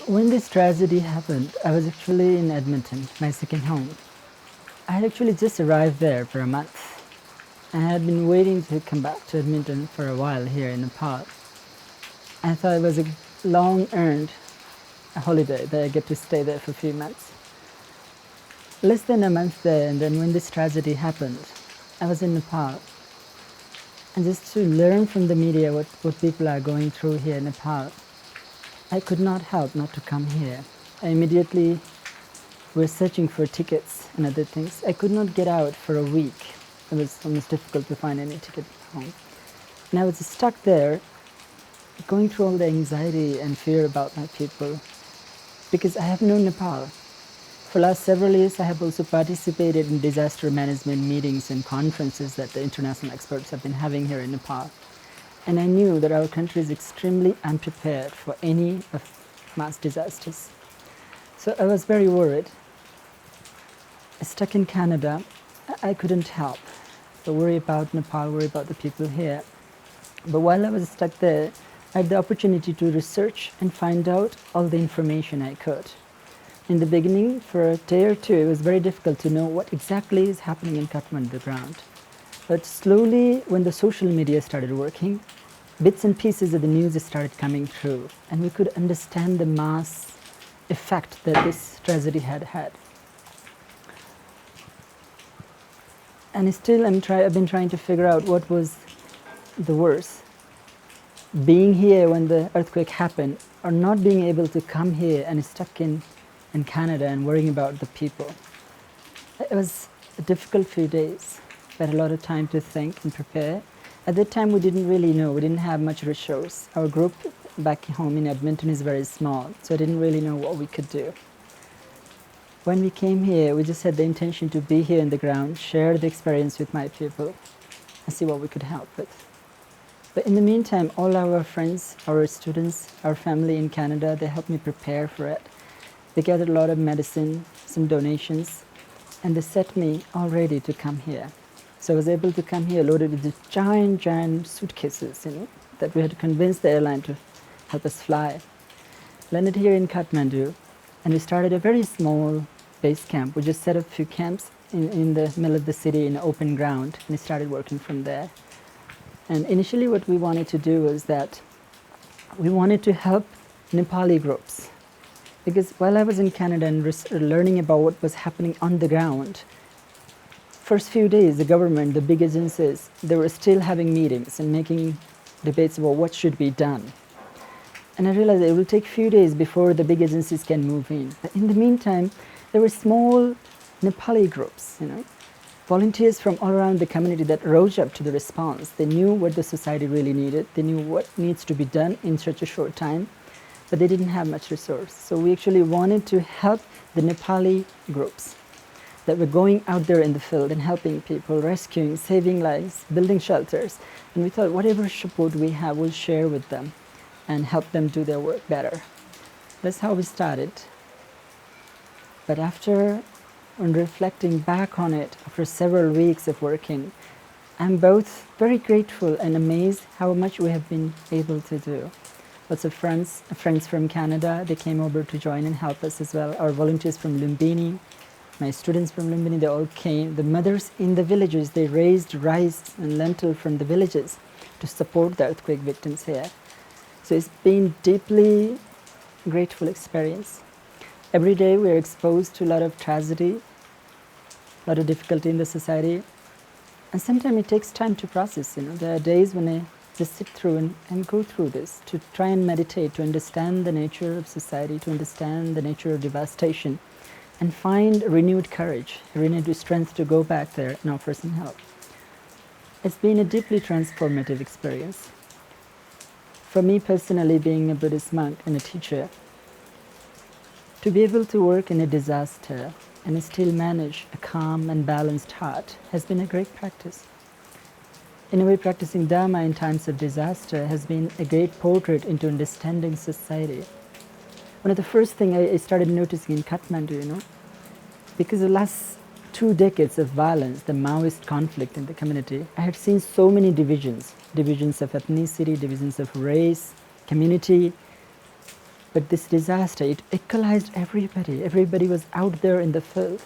When this tragedy happened, I was actually in Edmonton, my second home. I had actually just arrived there for a month. I had been waiting to come back to Edmonton for a while here in Nepal. I thought it was a long earned holiday that I get to stay there for a few months. Less than a month there, and then when this tragedy happened, I was in Nepal. And just to learn from the media what people are going through here in Nepal, I could not help not to come here. I immediately was searching for tickets and other things. I could not get out for a week. It was almost difficult to find any ticket home. And I was stuck there, going through all the anxiety and fear about my people, because I have known Nepal. For the last several years, I have also participated in disaster management meetings and conferences that the international experts have been having here in Nepal. And I knew that our country is extremely unprepared for any of mass disasters. So I was very worried. Stuck in Canada, I couldn't help but worry about Nepal, worry about the people here. But while I was stuck there, I had the opportunity to research and find out all the information I could. In the beginning, for a day or two, it was very difficult to know what exactly is happening in Kathmandu, the ground. But slowly, when the social media started working, bits and pieces of the news started coming through, and we could understand the mass effect that this tragedy had had. And still, I've been trying to figure out what was the worst. Being here when the earthquake happened, or not being able to come here and stuck in Canada and worrying about the people. It was a difficult few days. We had a lot of time to think and prepare. At that time, we didn't really know. We didn't have much resource. Our group back home in Edmonton is very small, so I didn't really know what we could do. When we came here, we just had the intention to be here in the ground, share the experience with my people, and see what we could help with. But in the meantime, all our friends, our students, our family in Canada, they helped me prepare for it. They gathered a lot of medicine, some donations, and they set me all ready to come here. So I was able to come here loaded with these giant suitcases, that we had to convince the airline to help us fly. Landed here in Kathmandu, and we started a very small base camp. We just set up a few camps in the middle of the city in open ground, and we started working from there. And initially what we wanted to do was that we wanted to help Nepali groups. Because while I was in Canada and learning about what was happening on the ground, first few days, the government, the big agencies, they were still having meetings and making debates about what should be done. And I realized it will take a few days before the big agencies can move in. But in the meantime, there were small Nepali groups, volunteers from all around the community that rose up to the response. They knew what the society really needed. They knew what needs to be done in such a short time, but they didn't have much resource. So we actually wanted to help the Nepali groups that were going out there in the field and helping people, rescuing, saving lives, building shelters. And we thought whatever support we have, we'll share with them and help them do their work better. That's how we started. But when reflecting back on it, after several weeks of working, I'm both very grateful and amazed how much we have been able to do. Lots of friends from Canada, they came over to join and help us as well. Our volunteers from Lumbini, my students from Lumbini, they all came. The mothers in the villages, they raised rice and lentil from the villages to support the earthquake victims here. So it's been deeply grateful experience. Every day we're exposed to a lot of tragedy, a lot of difficulty in the society, and sometimes it takes time to process. There are days when I just sit through and go through this, to try and meditate, to understand the nature of society, to understand the nature of devastation, and find renewed courage, renewed strength to go back there and offer some help. It's been a deeply transformative experience. For me personally, being a Buddhist monk and a teacher, to be able to work in a disaster and still manage a calm and balanced heart has been a great practice. In a way, practicing Dharma in times of disaster has been a great portrait into understanding society. One of the first things I started noticing in Kathmandu, because the last 2 decades of violence, the Maoist conflict in the community, I had seen so many divisions of ethnicity, divisions of race, community. But this disaster, it equalized everybody. Everybody was out there in the field,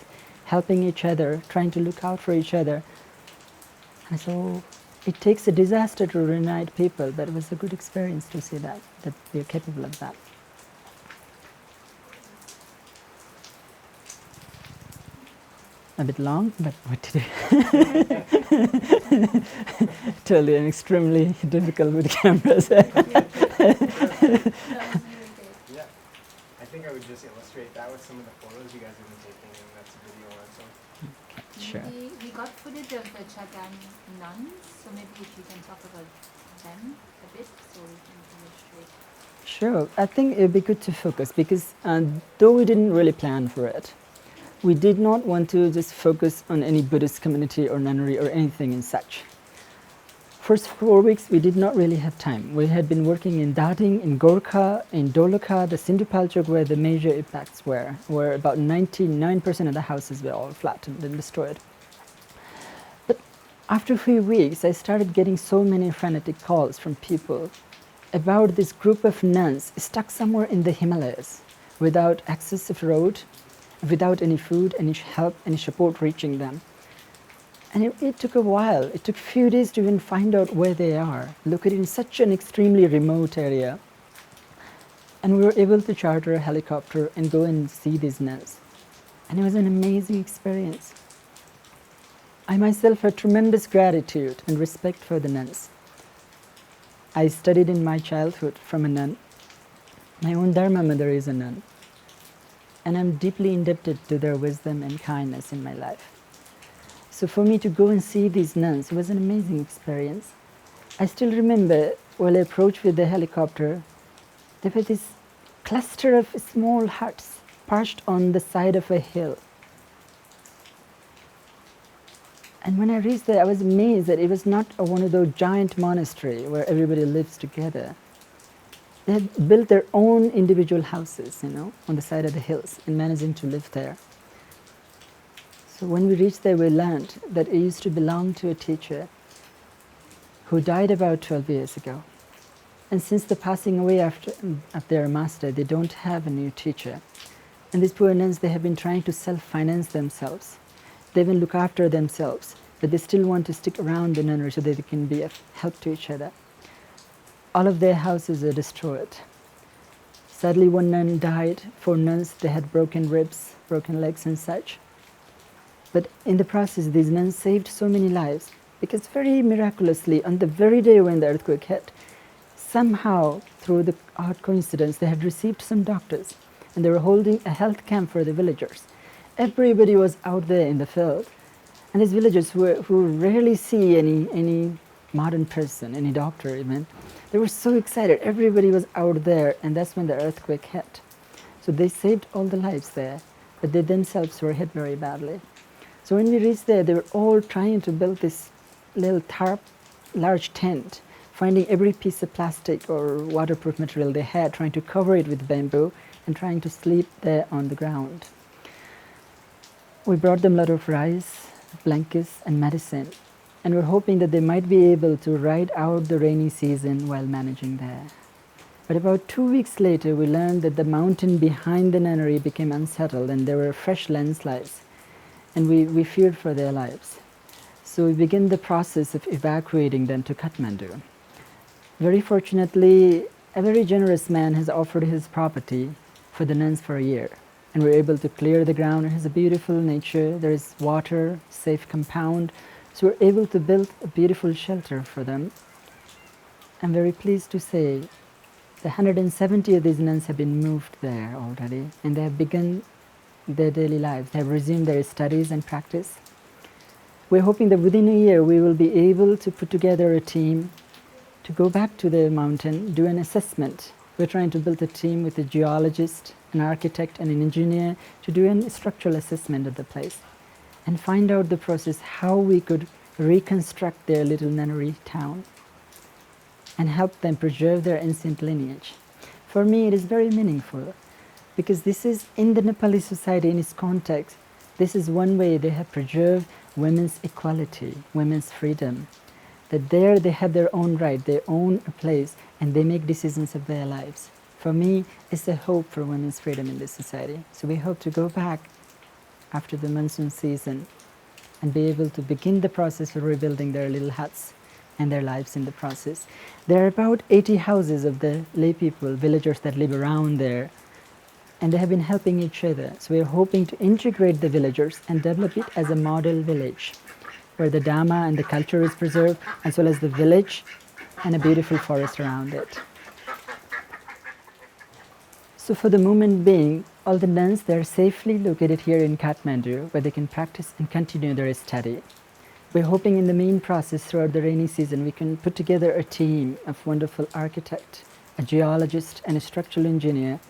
helping each other, trying to look out for each other. And so it takes a disaster to reunite people, but it was a good experience to see that we are capable of that. A bit long, but what to do? Totally and extremely difficult with cameras. Yeah, I think I would just illustrate that with some of the photos you guys have been taking, and that's a video also. Sure. We got footage of the Chagan nuns, so maybe if you can talk about them a bit, so we can illustrate. Sure. I think it would be good to focus because though we didn't really plan for it, we did not want to just focus on any Buddhist community or nunnery or anything in such. First 4 weeks, we did not really have time. We had been working in Dading, in Gorkha, in Doloka, the Sindhu Palchok, where the major impacts were, where about 99% of the houses were all flattened and destroyed. But after a few weeks, I started getting so many frenetic calls from people about this group of nuns stuck somewhere in the Himalayas, without access of road, without any food, any help, any support reaching them. And it took a while. It took a few days to even find out where they are, located in such an extremely remote area. And we were able to charter a helicopter and go and see these nuns. And it was an amazing experience. I myself had tremendous gratitude and respect for the nuns. I studied in my childhood from a nun. My own Dharma mother is a nun. And I'm deeply indebted to their wisdom and kindness in my life. So for me to go and see these nuns was an amazing experience. I still remember when I approached with the helicopter, there was this cluster of small huts perched on the side of a hill. And when I reached there, I was amazed that it was not one of those giant monasteries where everybody lives together. They had built their own individual houses, on the side of the hills and managing to live there. So when we reached there, we learned that it used to belong to a teacher who died about 12 years ago. And since the passing away of their master, they don't have a new teacher. And these poor nuns, they have been trying to self-finance themselves. They even look after themselves, but they still want to stick around the nunnery so that they can be of help to each other. All of their houses are destroyed. Sadly, one nun died. 4 nuns, they had broken ribs, broken legs and such. But in the process, these nuns saved so many lives because very miraculously, on the very day when the earthquake hit, somehow, through the odd coincidence, they had received some doctors and they were holding a health camp for the villagers. Everybody was out there in the field. And these villagers who rarely see any modern person, any doctor even, they were so excited. Everybody was out there, and that's when the earthquake hit. So they saved all the lives there, but they themselves were hit very badly. So when we reached there, they were all trying to build this little tarp, large tent, finding every piece of plastic or waterproof material they had, trying to cover it with bamboo, and trying to sleep there on the ground. We brought them a lot of rice, blankets, and medicine, and we're hoping that they might be able to ride out the rainy season while managing there. But about 2 weeks later, we learned that the mountain behind the nunnery became unsettled and there were fresh landslides, and we feared for their lives. So we began the process of evacuating them to Kathmandu. Very fortunately, a very generous man has offered his property for the nuns for a year, and we're able to clear the ground. It has a beautiful nature, there is water, safe compound, so we're able to build a beautiful shelter for them. I'm very pleased to say the 170 of these nuns have been moved there already, and they have begun their daily lives. They have resumed their studies and practice. We're hoping that within a year we will be able to put together a team to go back to the mountain, do an assessment. We're trying to build a team with a geologist, an architect, and an engineer to do a structural assessment of the place and find out the process how we could reconstruct their little nunnery town and help them preserve their ancient lineage. For me, it is very meaningful because this is, in the Nepali society, in its context, this is one way they have preserved women's equality, women's freedom, that there they have their own right, they own a place, and they make decisions of their lives. for me, is a hope for women's freedom in this society. So we hope to go back after the monsoon season and be able to begin the process of rebuilding their little huts and their lives in the process. There are about 80 houses of the lay people, villagers that live around there, and they have been helping each other. So we are hoping to integrate the villagers and develop it as a model village where the Dharma and the culture is preserved, as well as the village and a beautiful forest around it. So for the moment being, all the nuns, they are safely located here in Kathmandu, where they can practice and continue their study. We're hoping in the main process throughout the rainy season, we can put together a team of wonderful architect, a geologist and a structural engineer.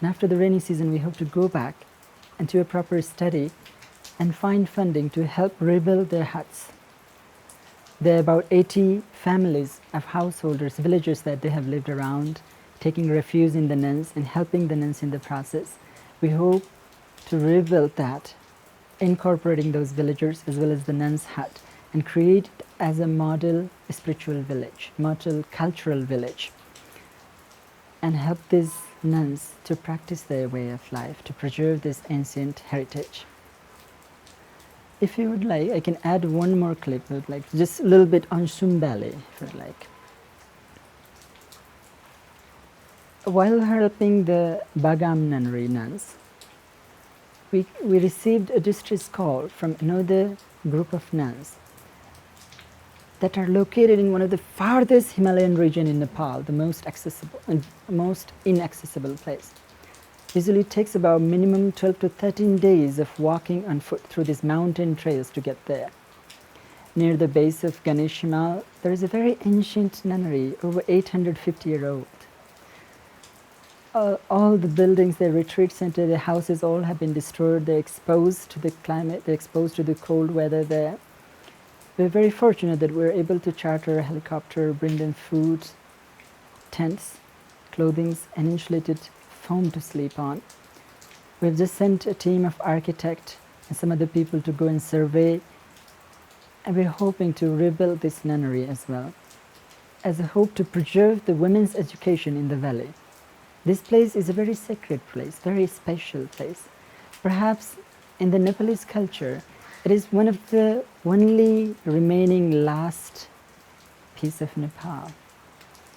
And after the rainy season, we hope to go back and do a proper study and find funding to help rebuild their huts. There are about 80 families of householders, villagers that they have lived around, taking refuge in the nuns and helping the nuns in the process. We hope to rebuild that, incorporating those villagers as well as the nuns' hut, and create it as a model spiritual village, model cultural village, and help these nuns to practice their way of life, to preserve this ancient heritage. If you would like, I can add one more clip, like just a little bit on Sumbali, if you would like. While helping the Bagam nunnery nuns, we received a distress call from another group of nuns that are located in one of the farthest Himalayan region in Nepal, the most accessible and most inaccessible place. Usually it takes about minimum 12 to 13 days of walking on foot through these mountain trails to get there. Near the base of Ganesh Himal, there is a very ancient nunnery, over 850-year-old. All the buildings, the retreat center, the houses all have been destroyed. They're exposed to the climate, they're exposed to the cold weather there. We're very fortunate that we're able to charter a helicopter, bring them food, tents, clothing, and insulated foam to sleep on. We've just sent a team of architects and some other people to go and survey, and we're hoping to rebuild this nunnery as well, as a hope to preserve the women's education in the valley. This place is a very sacred place, very special place. Perhaps in the Nepalese culture, it is one of the only remaining last piece of Nepal.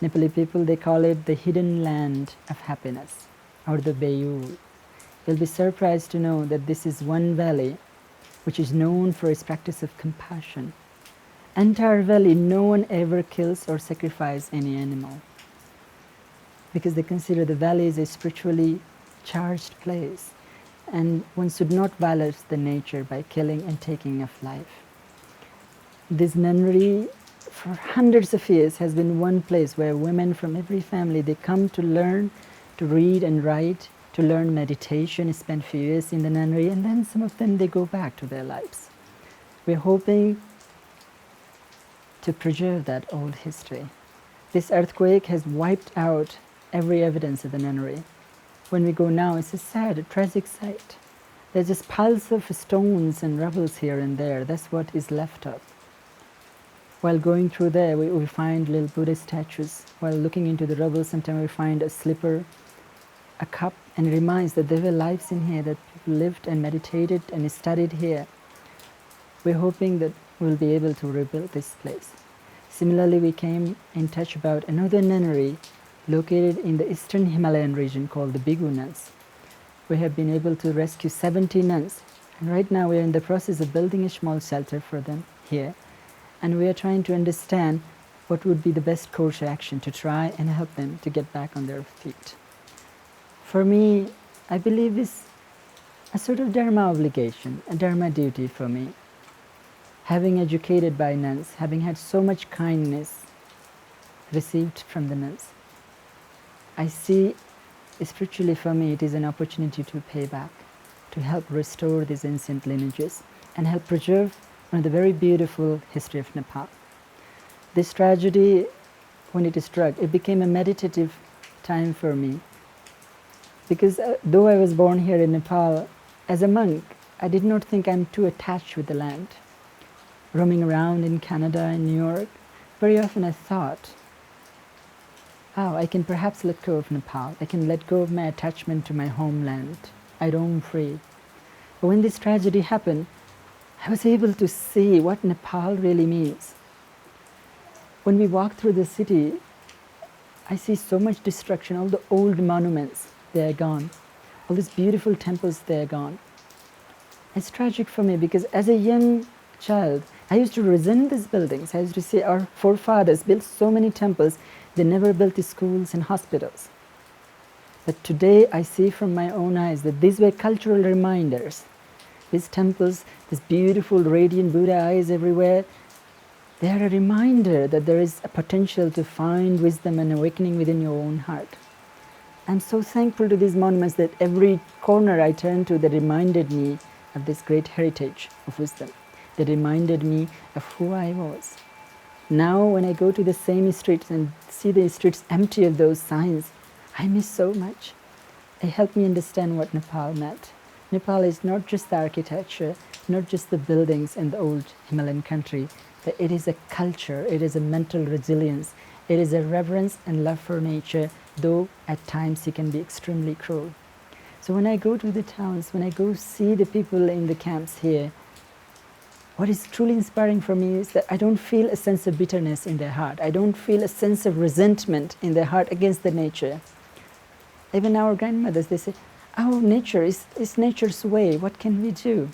Nepali people, they call it the hidden land of happiness, or the Bayul. You'll be surprised to know that this is one valley which is known for its practice of compassion. Entire valley, no one ever kills or sacrifices any animal, because they consider the valley is a spiritually charged place, and one should not violate the nature by killing and taking of life. This nunnery for hundreds of years has been one place where women from every family, they come to learn, to read and write, to learn meditation, spend few years in the nunnery, and then some of them, they go back to their lives. We're hoping to preserve that old history. This earthquake has wiped out every evidence of the nunnery. When we go now, it's a sad, a tragic sight. There's just piles of stones and rubbles here and there. That's what is left of. While going through there, we find little Buddha statues. While looking into the rubble, sometimes we find a slipper, a cup, and it reminds that there were lives in here, that people lived and meditated and studied here. We're hoping that we'll be able to rebuild this place. Similarly, we came in touch about another nunnery located in the eastern Himalayan region called the Bigu nuns. We have been able to rescue 70 nuns, and right now we are in the process of building a small shelter for them here, and we are trying to understand what would be the best course of action to try and help them to get back on their feet. For me, I believe it's a sort of dharma obligation, a dharma duty for me. Having educated by nuns, having had so much kindness received from the nuns, I see spiritually for me it is an opportunity to pay back, to help restore these ancient lineages and help preserve one of the very beautiful history of Nepal. This tragedy, when it struck, it became a meditative time for me, because though I was born here in Nepal, as a monk, I did not think I'm too attached with the land. Roaming around in Canada and New York, very often I thought, oh, I can perhaps let go of Nepal. I can let go of my attachment to my homeland. I roam free. But when this tragedy happened, I was able to see what Nepal really means. When we walk through the city, I see so much destruction. All the old monuments, they are gone. All these beautiful temples, they are gone. It's tragic for me because as a young child, I used to resent these buildings. I used to say our forefathers built so many temples, they never built the schools and hospitals. But today I see from my own eyes that these were cultural reminders. These temples, these beautiful radiant Buddha eyes everywhere, they are a reminder that there is a potential to find wisdom and awakening within your own heart. I'm so thankful to these monuments that every corner I turned to, they reminded me of this great heritage of wisdom. They reminded me of who I was. Now when I go to the same streets and see the streets empty of those signs, I miss so much. It helped me understand what Nepal meant. Nepal is not just the architecture, not just the buildings in the old Himalayan country, but it is a culture, it is a mental resilience, it is a reverence and love for nature, though at times it can be extremely cruel. So when I go to the towns, when I go see the people in the camps here, what is truly inspiring for me is that I don't feel a sense of bitterness in their heart. I don't feel a sense of resentment in their heart against the nature. Even our grandmothers, they say, oh, nature is nature's way, what can we do?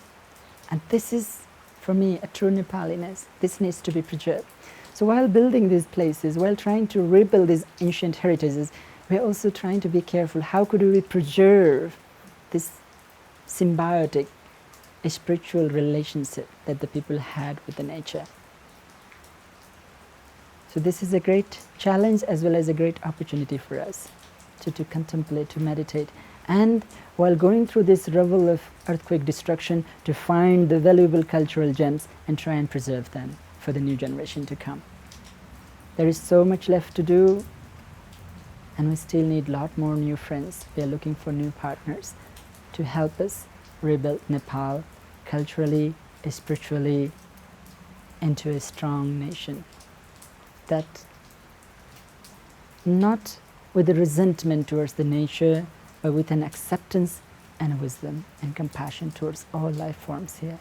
And this is, for me, a true Nepaliness. This needs to be preserved. So while building these places, while trying to rebuild these ancient heritages, we're also trying to be careful. How could we preserve this symbiotic, spiritual relationship that the people had with the nature? So this is a great challenge as well as a great opportunity for us to contemplate, to meditate, and while going through this revel of earthquake destruction, to find the valuable cultural gems and try and preserve them for the new generation to come. There is so much left to do, and we still need a lot more new friends. We are looking for new partners to help us rebuild Nepal culturally, spiritually, into a strong nation. That not with a resentment towards the nature, but with an acceptance and wisdom and compassion towards all life forms here.